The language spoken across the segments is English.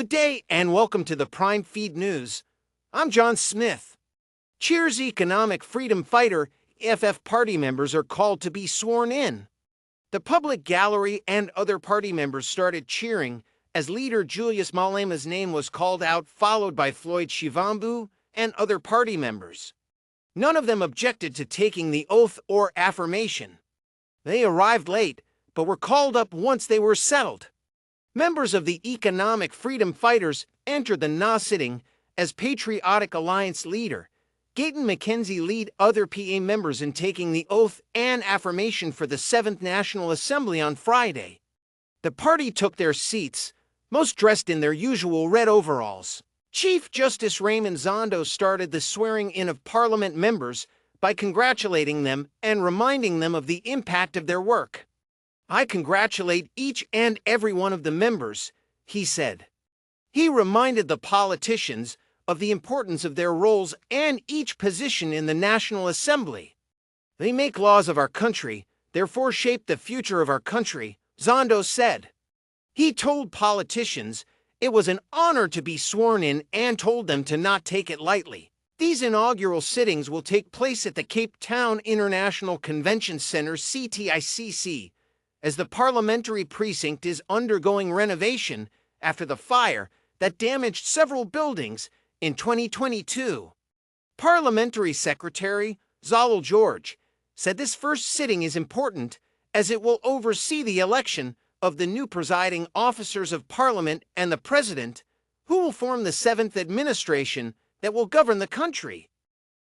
Good day and welcome to the Prime Feed News. I'm John Smith. Cheers Economic Freedom Fighter EFF party members are called to be sworn in. The public gallery and other party members started cheering as leader Julius Malema's name was called out, followed by Floyd Shivambu and other party members. None of them objected to taking the oath or affirmation. They arrived late, but were called up once they were settled. Members of the Economic Freedom Fighters entered the NA sitting as Patriotic Alliance leader. Gayton McKenzie lead other PA members in taking the oath and affirmation for the 7th National Assembly on Friday. The party took their seats, most dressed in their usual red overalls. Chief Justice Raymond Zondo started the swearing-in of Parliament members by congratulating them and reminding them of the impact of their work. "I congratulate each and every one of the members," he said. He reminded the politicians of the importance of their roles and each position in the National Assembly. "They make laws of our country, therefore shape the future of our country," Zondo said. He told politicians it was an honor to be sworn in and told them to not take it lightly. These inaugural sittings will take place at the Cape Town International Convention Center (CTICC), as the parliamentary precinct is undergoing renovation after the fire that damaged several buildings in 2022. Parliamentary Secretary Zawal George said this first sitting is important as it will oversee the election of the new presiding officers of Parliament and the President, who will form the 7th administration that will govern the country.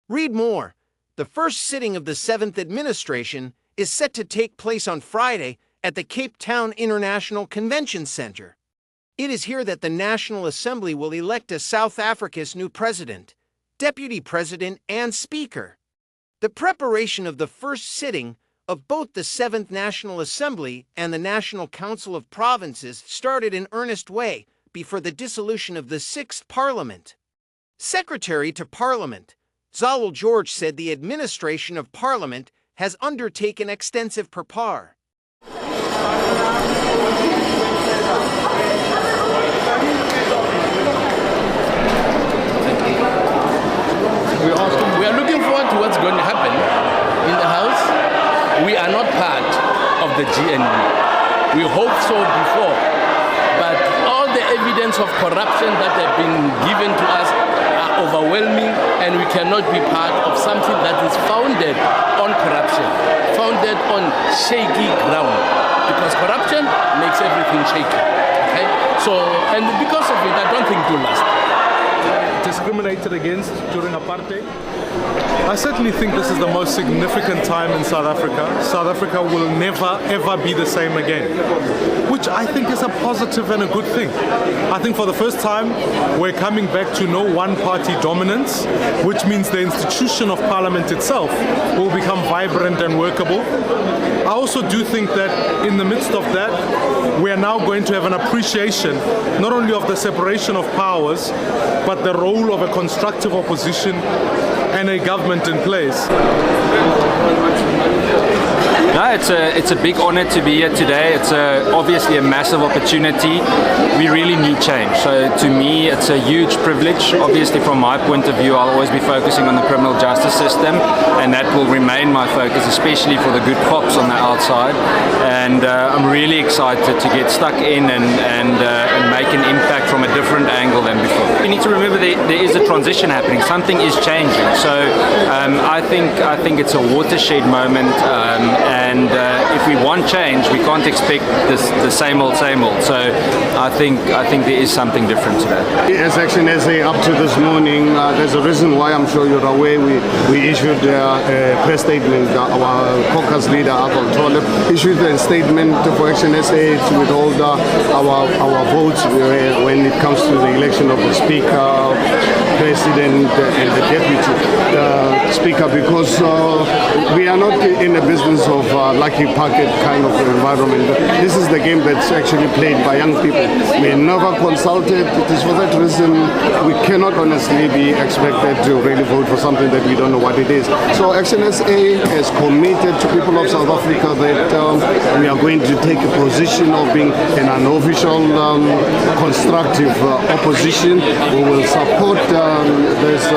Read more. The first sitting of the 7th administration is set to take place on Friday at the Cape Town International Convention Center. It is here that the National Assembly will elect a South Africa's new president, deputy president, and speaker. The preparation of the first sitting of both the 7th National Assembly and the National Council of Provinces started in earnest way before the dissolution of the 6th Parliament. Secretary to Parliament, Zawal George said the administration of Parliament has undertaken extensive prepare. We are looking forward to what's going to happen in the House. We are not part of the GNU. We hoped so before, but all the evidence of corruption that have been given to us are overwhelming, and we cannot be part of something that is founded on corruption, founded on shaky ground, because corruption makes everything shaky. Okay? So, and because of it, I don't think it will last. Discriminated against during apartheid. I certainly think this is the most significant time in South Africa. South Africa will never ever be the same again, which I think is a positive and a good thing. I think for the first time we're coming back to no one-party dominance, which means the institution of Parliament itself will become vibrant and workable. I also do think that in the midst of that, we are now going to have an appreciation not only of the separation of powers, but the role of a constructive opposition and a government in place. No, it's a big honor to be here today. It's obviously a massive opportunity. We really need change. So to me, it's a huge privilege. Obviously, from my point of view, I'll always be focusing on the criminal justice system, and that will remain my focus, especially for the good cops on the outside. And I'm really excited to get stuck in and make an impact from a different angle than before. We need to remember there is a transition happening. Something is changing. So I think it's a watershed moment. And if we want change, we can't expect the same old, same old. So I think there is something different today. As Action SA up to this morning, there's a reason why I'm sure you're aware. We issued a press statement. Our caucus leader, Athol Toleb, issued a statement for Action SA to withhold our votes when it comes to the election of the Speaker, President and the Deputy Speaker, because we are not in the business of lucky pocket kind of environment. This is the game that's actually played by young people. We never consulted. It is for that reason we cannot honestly be expected to really vote for something that we don't know what it is. So Action SA is committed to people of South Africa that we are going to take a position of being an unofficial constructive opposition. We will support this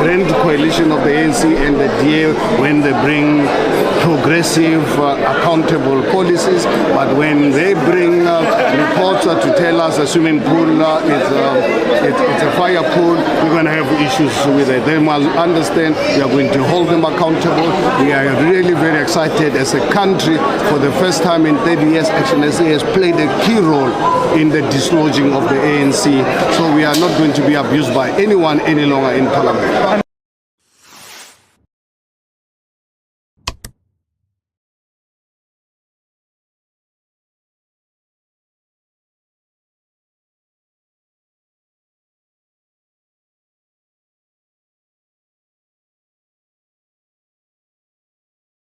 grand coalition of the ANC and the DA when they bring progressive, accountable policies. But when they bring reports to tell us a swimming pool it's a fire pool, we're going to have issues with it. They must understand we are going to hold them accountable. We are really very excited as a country. For the first time in 30 years, Action SA has played a key role in the dislodging of the ANC. So we are not going to be abused by anyone any longer in Parliament.